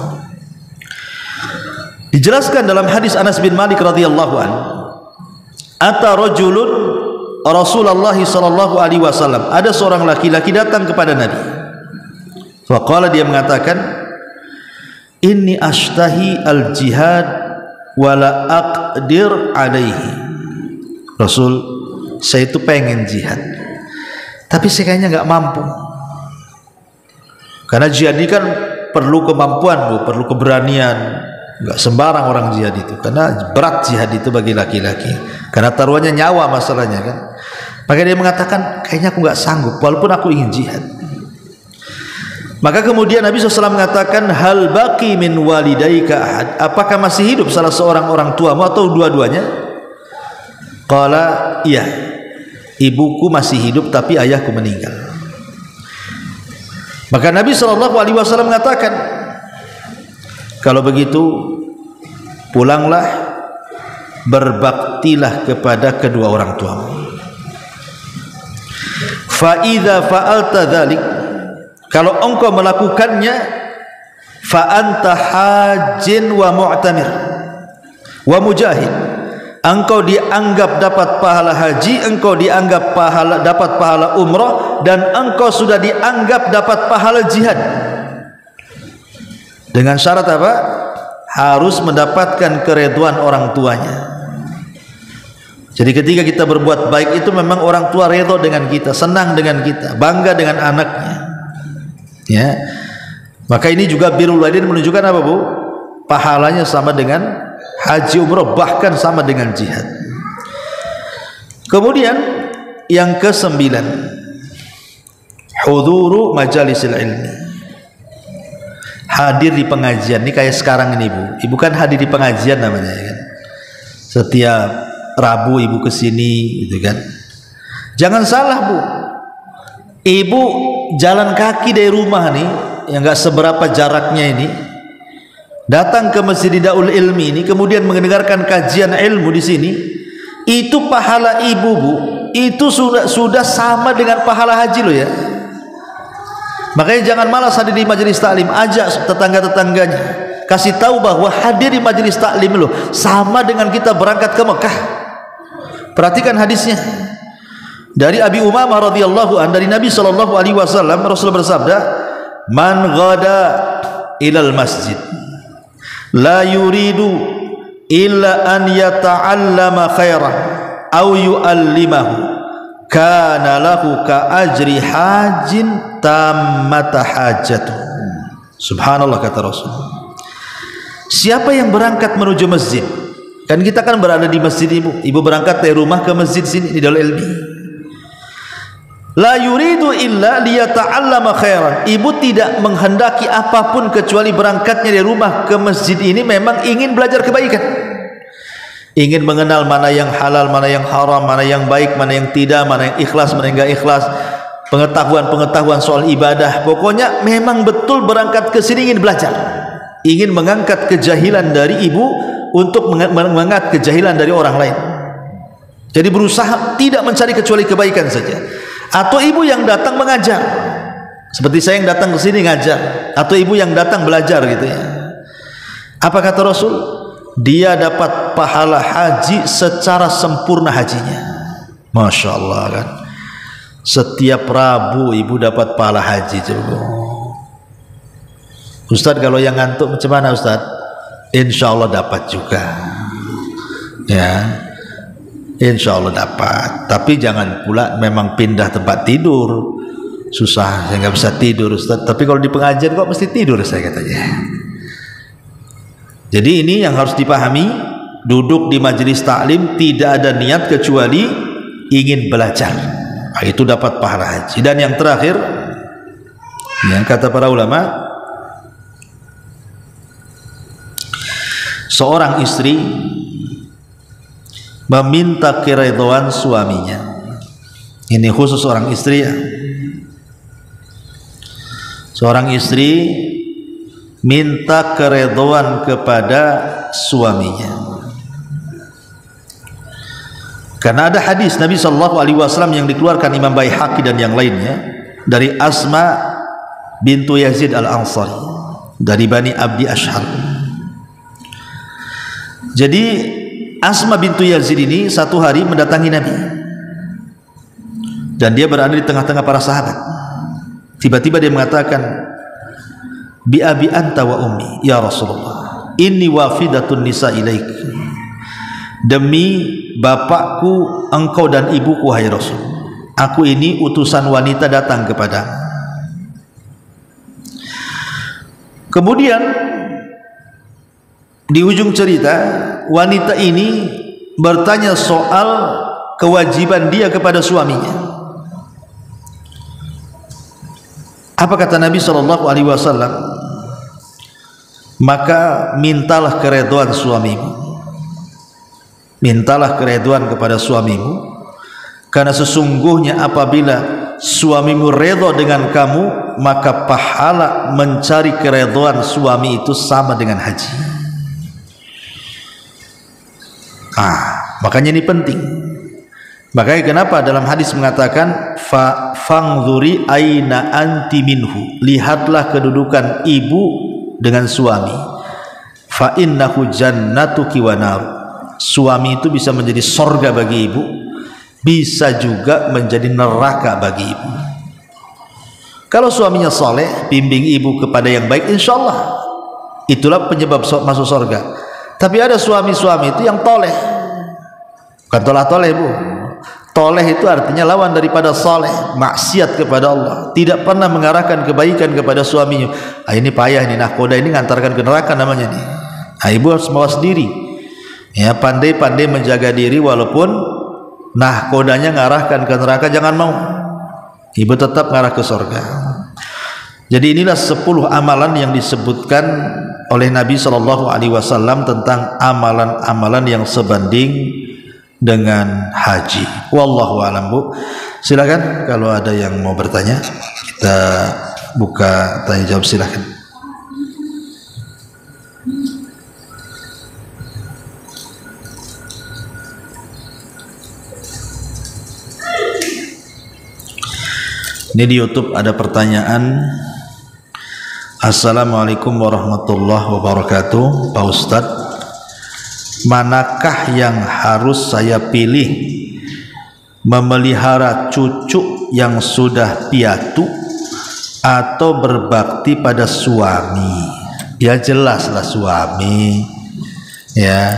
Dijelaskan dalam hadis Anas bin Malik radhiyallahu an, ata rajulun Rasulullah sallallahu alaihi wasallam, ada seorang laki-laki datang kepada Nabi. Faqala, dia mengatakan, inni ashtahi al-jihad wala aqdir alaihi. Rasul, saya itu pengen jihad, tapi saya kayaknya nggak mampu. Karena jihad ini kan perlu kemampuan Bu, perlu keberanian. Nggak sembarang orang jihad itu, karena berat jihad itu bagi laki-laki, karena taruhannya nyawa masalahnya kan. Maka dia mengatakan, kayaknya aku nggak sanggup walaupun aku ingin jihad. Maka kemudian Nabi SAW mengatakan, hal baqi min walidaika ahad, apakah masih hidup salah seorang orang tuamu atau dua-duanya? Qala, iya, ibuku masih hidup tapi ayahku meninggal. Maka Nabi SAW mengatakan, kalau begitu pulanglah, berbaktilah kepada kedua orang tuamu. Fa idza fa'alta dzalik, kalau engkau melakukannya, fa anta hajin wa mu'tamir wa mujahid, engkau dianggap dapat pahala haji, engkau dianggap dapat pahala umrah, dan engkau sudah dianggap dapat pahala jihad. Dengan syarat apa? Harus mendapatkan keridhaan orang tuanya. Jadi ketika kita berbuat baik itu memang orang tua redha dengan kita, senang dengan kita, bangga dengan anaknya. Ya, maka ini juga birrul walidain menunjukkan apa Bu? Pahalanya sama dengan haji umrah, bahkan sama dengan jihad. Kemudian yang ke-9, huduru majalisil ilmi, hadir di pengajian. Ini kayak sekarang ini Bu, ibu kan hadir di pengajian namanya kan. Setiap Rabu ibu kesini gitu kan. Jangan salah Bu, ibu jalan kaki dari rumah nih, yang gak seberapa jaraknya ini, datang ke Masjid Daul Ilmi ini, kemudian mendengarkan kajian ilmu di sini, itu pahala ibu Bu, itu sudah sama dengan pahala haji loh ya. Makanya jangan malas hadir di majelis taklim, ajak tetangga-tetangganya. kasih tahu bahwa hadir di majelis taklim loh sama dengan kita berangkat ke Mekah. Perhatikan hadisnya dari Abi Umamah radhiyallahu an, dari Nabi sallallahu alaihi wasallam. Rasul bersabda, man ghada ilal masjid la yuridu illa an yata'allama khairan aw yu'allimahu kana lahu ka ajri hajin tammata hajatuh. Subhanallah, kata Rasul. Siapa yang berangkat menuju masjid, kan kita kan berada di masjid, ibu berangkat dari rumah ke masjid sini di Darul Ilmi, la yuridu illa liyata'allama khairan, ibu tidak menghendaki apapun kecuali berangkatnya dari rumah ke masjid ini memang ingin belajar kebaikan, ingin mengenal mana yang halal, mana yang haram, mana yang baik, mana yang tidak, mana yang ikhlas, mana yang enggak ikhlas, pengetahuan soal ibadah. Pokoknya memang betul berangkat ke sini ingin belajar, ingin mengangkat kejahilan dari ibu untuk mengangkat kejahilan dari orang lain. Jadi berusaha tidak mencari kecuali kebaikan saja. Atau ibu yang datang mengajar, seperti saya yang datang ke sini ngajar, atau ibu yang datang belajar gitu ya. Apa kata Rasul? Dia dapat pahala haji secara sempurna hajinya. Masya Allah kan. Setiap Rabu ibu dapat pahala haji. Coba Ustaz, kalau yang ngantuk macam mana Ustaz? Insya Allah dapat juga ya, insya Allah dapat. Tapi jangan pula memang pindah tempat tidur, susah, saya nggak bisa tidur Ustaz. Tapi kalau di pengajian kok mesti tidur, saya katanya. Jadi ini yang harus dipahami, duduk di majelis taklim tidak ada niat kecuali ingin belajar, nah, itu dapat pahala haji. Dan yang terakhir, yang kata para ulama, seorang istri meminta keridhaan suaminya. Ini khusus seorang istri ya. Seorang istri minta keridhaan kepada suaminya. Karena ada hadis Nabi sallallahu alaihi wasallam yang dikeluarkan Imam Baihaqi dan yang lainnya dari Asma bintu Yazid Al-Ansari dari Bani Abdi Ashhar. Jadi Asma bintu Yazid ini satu hari mendatangi Nabi dan dia berada di tengah-tengah para sahabat. Tiba-tiba dia mengatakan, bi abi anta wa ummi ya Rasulullah, inni wafidatun nisa ilaik, demi bapakku, engkau dan ibuku wahai Rasul, aku ini utusan wanita datang kepadamu. Kemudian di ujung cerita, wanita ini bertanya soal kewajiban dia kepada suaminya. Apa kata Nabi SAW? Maka mintalah keridhaan suamimu, mintalah keridhaan kepada suamimu, karena sesungguhnya apabila suamimu redha dengan kamu, maka pahala mencari keridhaan suami itu sama dengan haji. Makanya ini penting. Makanya kenapa dalam hadis mengatakan fangzuri aina anti minhu, lihatlah kedudukan ibu dengan suami. Fa innahu jannatuki wa nar, suami itu bisa menjadi sorga bagi ibu, bisa juga menjadi neraka bagi ibu. Kalau suaminya soleh, bimbing ibu kepada yang baik, insya Allah itulah penyebab masuk sorga. Tapi ada suami-suami itu yang toleh, bukan toleh-toleh bu. Toleh itu artinya lawan daripada soleh, maksiat kepada Allah, tidak pernah mengarahkan kebaikan kepada suaminya. Ini payah, ini nahkoda ini ngantarkan ke neraka namanya nih. Ibu harus mawas diri ya, pandai-pandai menjaga diri, walaupun nahkodanya ngarahkan ke neraka, jangan mau. Ibu tetap ngarah ke surga. Jadi inilah 10 amalan yang disebutkan oleh Nabi SAW tentang amalan-amalan yang sebanding dengan haji. Wallahu a'lam bu. Silakan kalau ada yang mau bertanya, kita buka tanya jawab, silakan. Ini di YouTube ada pertanyaan, Assalamualaikum warahmatullahi wabarakatuh. Pak Ustadz, manakah yang harus saya pilih, memelihara cucu yang sudah piatu atau berbakti pada suami? Ya jelaslah suami, ya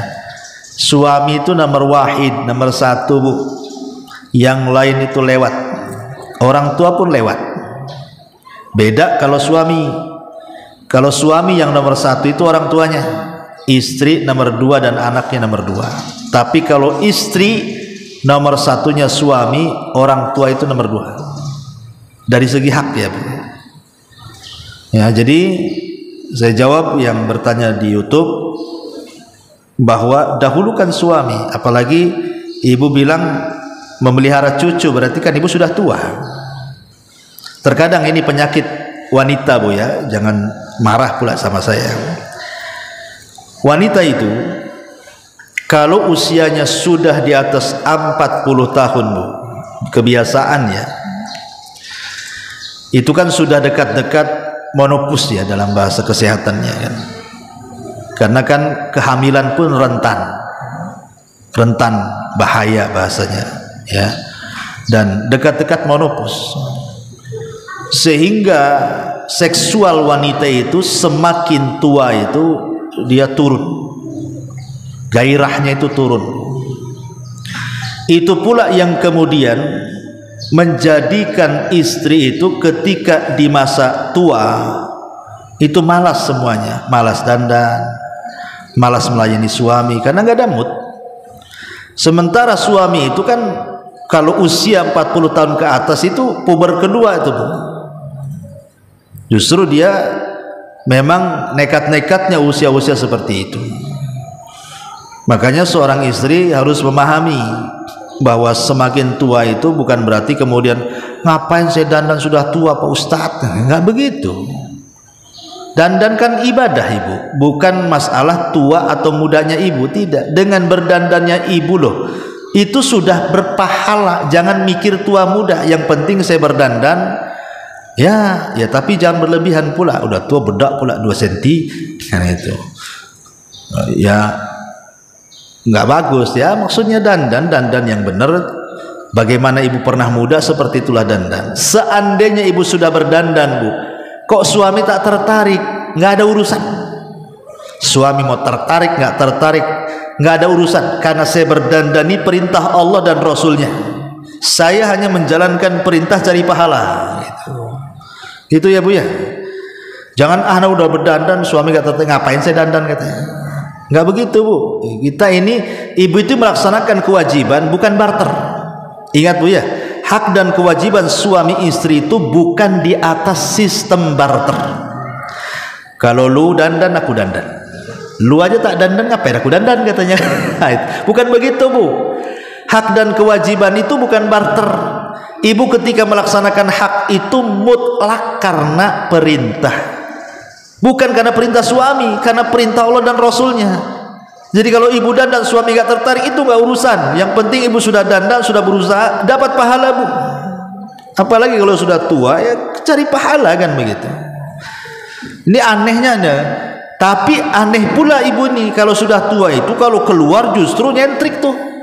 suami itu nomor wahid, nomor satu bu. Yang lain itu lewat, orang tua pun lewat. Beda kalau suami. Kalau suami yang nomor satu itu orang tuanya, istri nomor dua dan anaknya nomor dua. Tapi kalau istri nomor satunya suami, orang tua itu nomor dua dari segi hak ya bu. Ya jadi saya jawab yang bertanya di YouTube bahwa dahulukan suami. Apalagi ibu bilang memelihara cucu, berarti kan ibu sudah tua. Terkadang ini penyakit wanita bu ya, jangan marah pula sama saya. Wanita itu kalau usianya sudah di atas 40 tahun bu, kebiasaannya itu kan sudah dekat-dekat menopause ya dalam bahasa kesehatannya kan. Karena kan kehamilan pun rentan bahaya bahasanya ya, dan dekat-dekat menopause, sehingga seksual wanita itu semakin tua itu dia turun, gairahnya itu turun. Itu pula yang kemudian menjadikan istri itu ketika di masa tua itu malas semuanya, malas dandan, malas melayani suami karena nggak ada mood. Sementara suami itu kan kalau usia 40 tahun ke atas itu puber kedua itu bu. Justru dia memang nekat-nekatnya usia-usia seperti itu. Makanya seorang istri harus memahami bahwa semakin tua itu bukan berarti kemudian ngapain saya dandan sudah tua Pak Ustadz. Enggak begitu. Dandan kan ibadah ibu, bukan masalah tua atau mudanya ibu, tidak. Dengan berdandannya ibu loh, itu sudah berpahala. Jangan mikir tua muda, yang penting saya berdandan. Ya tapi jangan berlebihan pula, udah tua bedak pula 2 cm kan itu. Ya nggak bagus ya, maksudnya dandan yang benar. Bagaimana ibu pernah muda seperti itulah dandan. Seandainya ibu sudah berdandan bu, kok suami tak tertarik, nggak ada urusan. Suami mau tertarik nggak tertarik nggak ada urusan, karena saya berdandani perintah Allah dan Rasulnya. Saya hanya menjalankan perintah cari pahala gitu. Itu ya bu ya. Jangan anak udah berdandan suami gak tertarik, ngapain saya dandan katanya. Nggak begitu bu. Kita ini ibu itu melaksanakan kewajiban, bukan barter. Ingat bu ya, hak dan kewajiban suami istri itu bukan di atas sistem barter. Kalau lu dandan aku dandan, lu aja tak dandan ngapain aku dandan katanya. Bukan begitu bu. Hak dan kewajiban itu bukan barter. Ibu ketika melaksanakan hak itu mutlak karena perintah, bukan karena perintah suami, karena perintah Allah dan Rasulnya. Jadi kalau ibu dandan suami gak tertarik itu gak urusan. Yang penting ibu sudah dandan, sudah berusaha, dapat pahala bu. Apalagi kalau sudah tua ya cari pahala kan begitu. Ini anehnya ada. Tapi aneh pula ibu ini kalau sudah tua itu kalau keluar justru nyentrik tuh.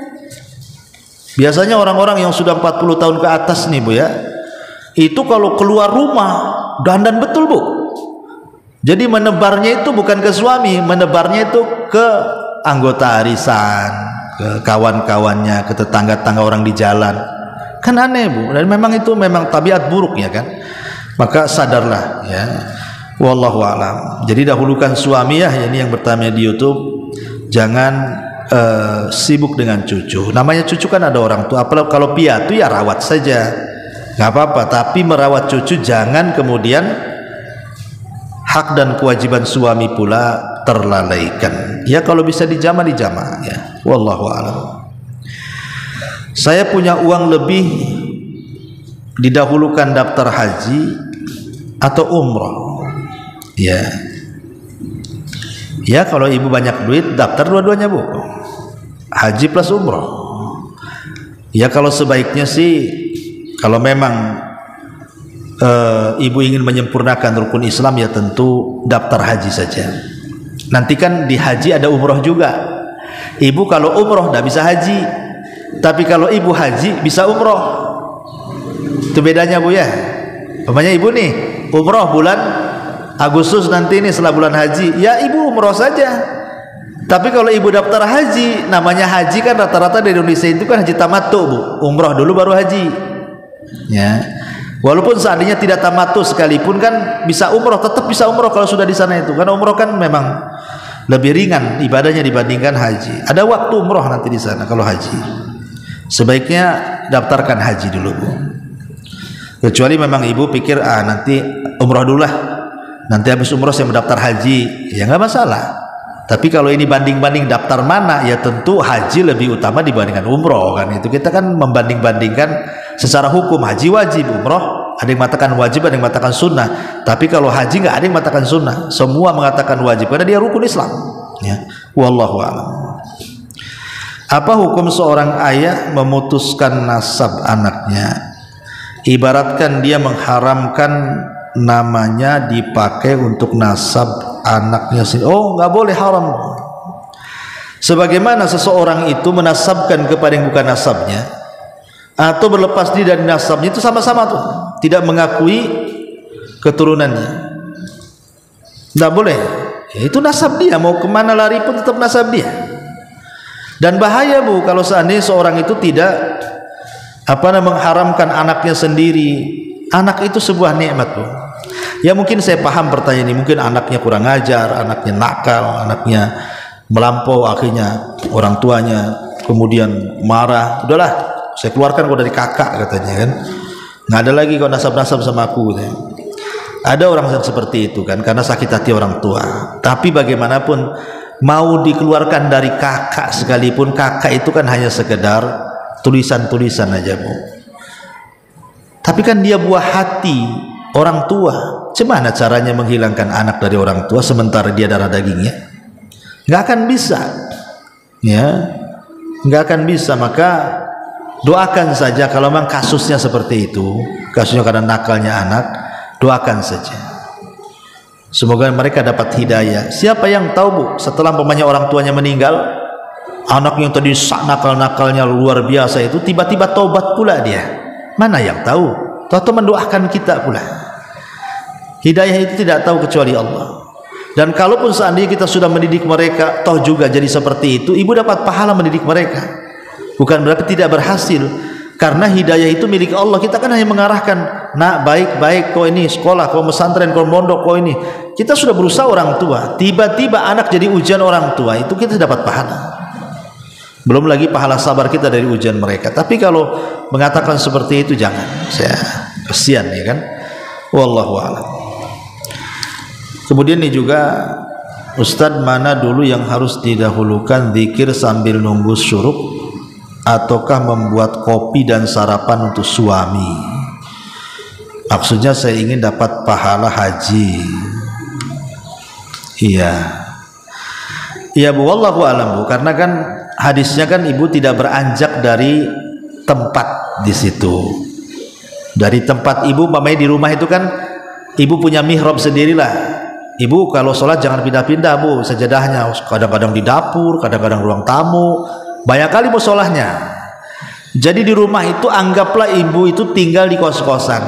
Biasanya orang-orang yang sudah 40 tahun ke atas nih bu ya, itu kalau keluar rumah dandan betul bu. Jadi menebarnya itu bukan ke suami, menebarnya itu ke anggota arisan, ke kawan-kawannya, ke tetangga-tangga orang di jalan. Kan aneh bu, dan memang itu memang tabiat buruk ya kan. Maka sadarlah ya. Wallahu a'lam. Jadi dahulukan suami ya, ini yang bertanya di YouTube. Jangan sibuk dengan cucu. Namanya cucu kan ada orang tua. Apalagi kalau piatu ya rawat saja, nggak apa-apa. Tapi merawat cucu jangan kemudian hak dan kewajiban suami pula terlalaikan. Ya kalau bisa dijama ya. Wallahu a'lam. Saya punya uang lebih, didahulukan daftar haji atau umroh. Ya kalau ibu banyak duit daftar dua-duanya bu, haji plus umroh. Ya kalau sebaiknya sih, kalau memang ibu ingin menyempurnakan rukun Islam, ya tentu daftar haji saja. Nanti kan di haji ada umroh juga. Ibu kalau umroh tidak bisa haji, tapi kalau ibu haji bisa umroh. Itu bedanya Bu ya. Umpamanya ibu nih umroh bulan Agustus nanti nih setelah bulan haji, ya ibu umroh saja. Tapi kalau ibu daftar haji, namanya haji kan rata-rata di Indonesia itu kan haji tamattu Bu, umroh dulu baru haji. Ya, walaupun seandainya tidak tamattu sekalipun kan bisa umroh, tetap bisa umroh kalau sudah di sana itu. Karena umroh kan memang lebih ringan ibadahnya dibandingkan haji. Ada waktu umroh nanti di sana kalau haji. Sebaiknya daftarkan haji dulu Bu. Kecuali memang ibu pikir nanti umroh dulu lah, nanti habis umroh saya mendaftar haji, ya nggak masalah. Tapi kalau ini banding-banding daftar mana, ya tentu haji lebih utama dibandingkan umroh kan. Itu kita kan membanding-bandingkan secara hukum, haji wajib, umroh ada yang mengatakan wajib, ada yang mengatakan sunnah. Tapi kalau haji nggak ada yang mengatakan sunnah, semua mengatakan wajib karena dia rukun Islam. Ya, wallahu a'lam. Apa hukum seorang ayah memutuskan nasab anaknya? Ibaratkan dia mengharamkan namanya dipakai untuk nasab anaknya sendiri. Oh, nggak boleh, haram. Sebagaimana seseorang itu menasabkan kepada yang bukan nasabnya atau berlepas diri dari nasabnya, itu sama-sama tuh tidak mengakui keturunannya. Nggak boleh. Ya, itu nasab dia, mau kemana lari pun tetap nasab dia. Dan bahaya Bu kalau seandainya seorang itu tidak mengharamkan anaknya sendiri. Anak itu sebuah nikmat Bu. Ya mungkin saya paham pertanyaan ini, mungkin anaknya kurang ajar, anaknya nakal, anaknya melampau, akhirnya orang tuanya kemudian marah, udahlah saya keluarkan kau dari kakak katanya kan, nggak ada lagi kau nasab-nasab sama aku katanya. Ada orang yang seperti itu kan karena sakit hati orang tua. Tapi bagaimanapun mau dikeluarkan dari kakak sekalipun, kakak itu kan hanya sekedar tulisan-tulisan aja Bu. Tapi kan dia buah hati orang tua. Gimana caranya menghilangkan anak dari orang tua sementara dia darah dagingnya? Nggak akan bisa, ya, nggak akan bisa. Maka doakan saja kalau memang kasusnya seperti itu, kasusnya karena nakalnya anak, doakan saja. Semoga mereka dapat hidayah. Siapa yang tahu Bu, setelah umpamanya orang tuanya meninggal, anak yang tadi nakal-nakalnya luar biasa itu tiba-tiba taubat pula dia. Mana yang tahu? Tahu mendoakan kita pula. Hidayah itu tidak tahu kecuali Allah. Dan kalaupun seandainya kita sudah mendidik mereka, toh juga jadi seperti itu, ibu dapat pahala mendidik mereka. Bukan berarti tidak berhasil, karena hidayah itu milik Allah. Kita kan hanya mengarahkan, nak baik-baik, kau ini sekolah, kau pesantren, kau mondok, kau ini. Kita sudah berusaha orang tua. Tiba-tiba anak jadi ujian orang tua, itu kita dapat pahala. Belum lagi pahala sabar kita dari ujian mereka. Tapi kalau mengatakan seperti itu jangan, saya kasihan ya kan. Wallahu a'lam. Kemudian ini juga, Ustadz, mana dulu yang harus didahulukan, zikir sambil nunggu syuruk ataukah membuat kopi dan sarapan untuk suami? Maksudnya saya ingin dapat pahala haji. Iya. Iya Bu, wallahu a'lam Bu, karena kan hadisnya kan ibu tidak beranjak dari tempat di situ. Dari tempat ibu, umpamanya di rumah itu kan ibu punya mihrab sendirilah. Ibu kalau sholat jangan pindah-pindah Bu, sajadahnya kadang-kadang di dapur, kadang-kadang ruang tamu, banyak kali musolahnya. Jadi di rumah itu anggaplah ibu itu tinggal di kos-kosan.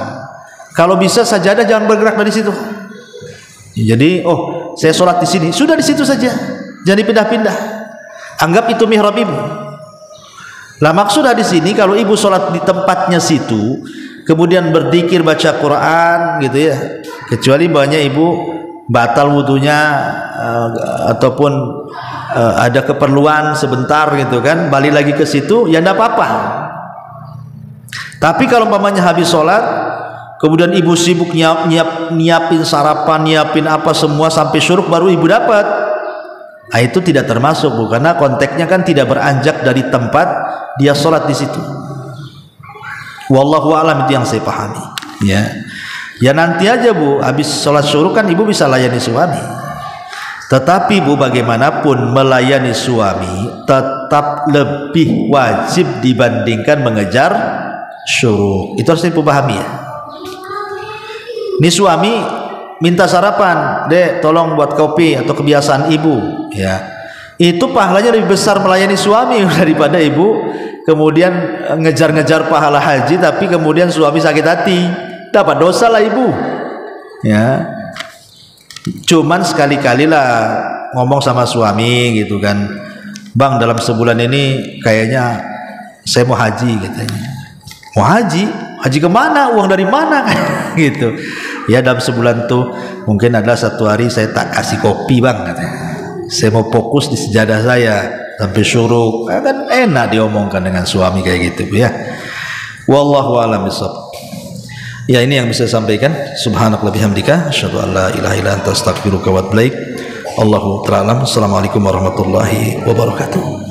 Kalau bisa sajadah jangan bergerak dari situ. Jadi oh saya sholat di sini, sudah di situ saja, jangan dipindah-pindah. Anggap itu mihrab ibu. Lah maksud di sini kalau ibu sholat di tempatnya situ, kemudian berzikir baca Quran gitu ya, kecuali banyak ibu batal wudunya ataupun ada keperluan sebentar gitu kan, balik lagi ke situ, ya enggak apa-apa. Tapi kalau umpamanya habis sholat kemudian ibu sibuk nyiapin sarapan, nyiapin apa semua sampai syuruk baru ibu dapat, nah, itu tidak termasuk Bu, karena konteksnya kan tidak beranjak dari tempat dia sholat di situ. Wallahu a'lam, itu yang saya pahami ya. Ya nanti aja Bu, habis sholat syuruk kan ibu bisa layani suami. Tetapi Bu, bagaimanapun melayani suami tetap lebih wajib dibandingkan mengejar syuruk. Itu harus ibu pahami ya. Ini suami minta sarapan, dek tolong buat kopi, atau kebiasaan ibu, ya itu pahalanya lebih besar melayani suami daripada ibu kemudian ngejar-ngejar pahala haji tapi kemudian suami sakit hati, dapat dosa lah ibu, ya. Cuman sekali-kali lah ngomong sama suami gitu kan, bang dalam sebulan ini kayaknya saya mau haji katanya. Mau haji? Haji kemana? Uang dari mana? Gitu. Ya dalam sebulan tuh mungkin ada satu hari saya tak kasih kopi bang katanya. Saya mau fokus di sejadah saya sampai syuruk. Kan enak diomongkan dengan suami kayak gitu ya. Wallahu a'lam bishawab. Ya ini yang bisa saya sampaikan. Subhanakallahumma bihamdika asyhadu an la ilaha illa anta astaghfiruka wa atubu ilaik. Allahu ta'ala. Assalamualaikum warahmatullahi wabarakatuh.